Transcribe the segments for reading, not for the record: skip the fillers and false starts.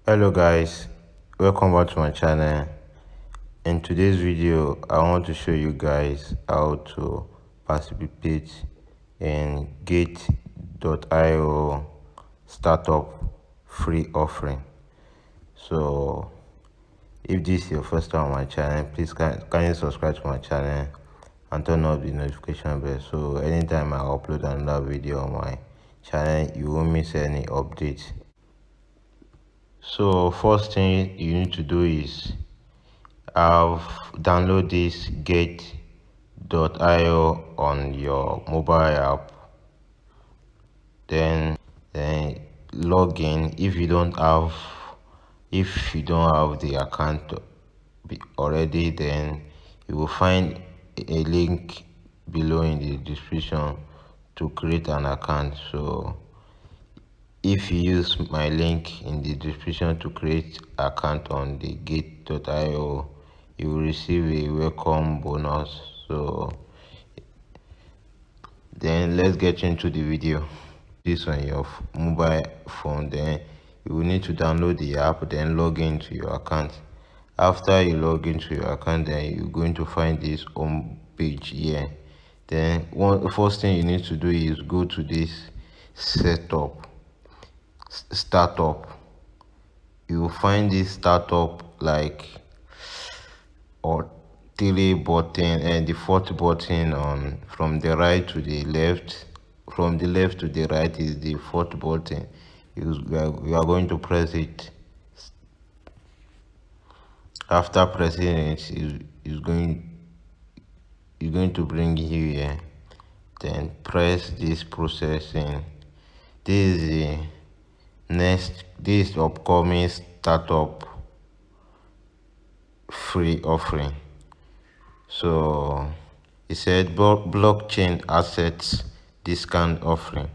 Hello guys, welcome back to my channel. In today's video I want to show you guys how to participate in Gate.io startup free offering. So if this is your first time on my channel, please can you subscribe to my channel and turn on the notification bell, so anytime I upload another video on my channel you won't miss any updates. So first thing you need to do is download this Gate.io on your mobile app, then log in. If you don't have the account already, then you will find a link below in the description to create an account. So if you use my link in the description to create account on the Gate.io, you will receive a welcome bonus. So then let's get into the video. This on your mobile phone, then you will need to download the app, then log into your account. After you log into your account, then you're going to find this home page here. Then first thing you need to do is go to this startup. You will find this startup like or three button, and the fourth button on from the right to the left. From the left to the right is the fourth button. We are going to press it. After pressing it, is going to bring you here. Then press this processing. This is the this upcoming startup free offering. So it said blockchain assets discount offering.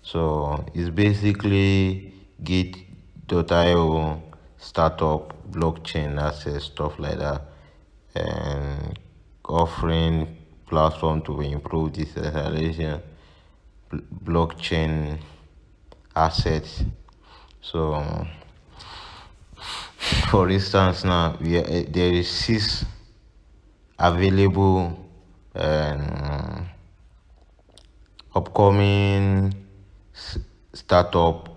So it's basically Gate.io startup blockchain assets, stuff like that, and offering platform to improve decentralization blockchain assets. So for instance, now there is 6 available upcoming startup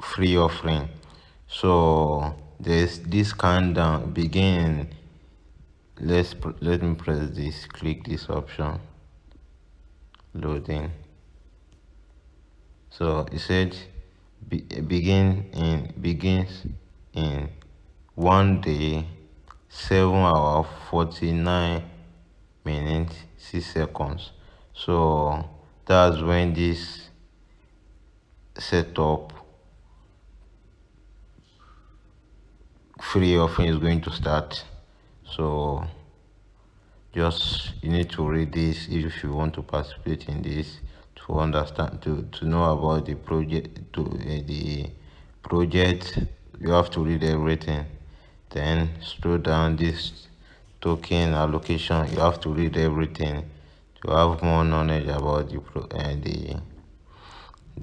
free offering. So there's this countdown begin. Let me press this, click this option, loading. So it said begins in 1 day, 7 hours, 49 minutes, 6 seconds. So that's when this setup free offering is going to start. So just you need to read this if you want to participate in this, to understand, to know about the project. The project, you have to read everything. Then scroll down this token allocation, you have to read everything to have more knowledge about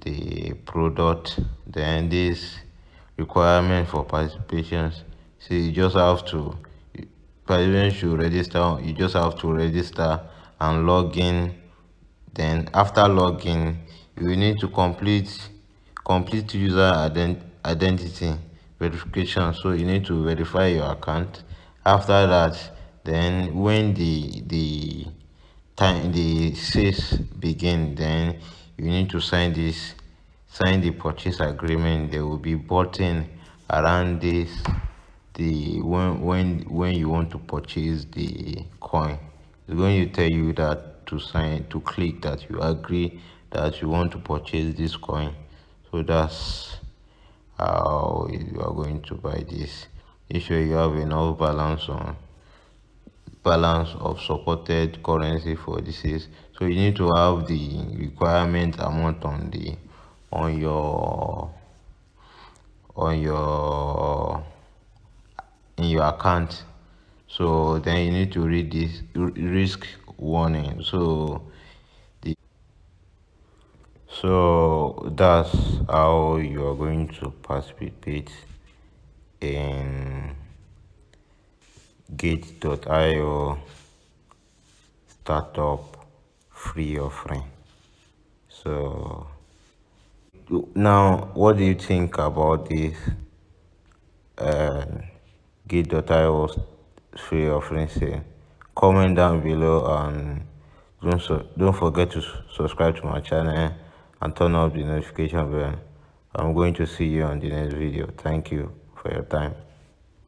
the product. Then this requirement for participation, so you just have to participants should register. You just have to register and log in. Then after login, you need to complete user identity verification. So you need to verify your account. After that, then when the sales begin, then you need to sign the purchase agreement. There will be button around this, the when you want to purchase the coin. It's going to tell you that to click that you agree that you want to purchase this coin. So that's how you are going to buy this. Make sure you have enough balance of supported currency for this is. So you need to have the requirement amount on your on your in your account. So then you need to read this risk warning. So that's how you are going to participate then Gate.io startup free offering. So now, what do you think about this Gate.io free offering sale? Comment down below, and don't forget to subscribe to my channel and turn on the notification bell. I'm going to see you on the next video. Thank you for your time.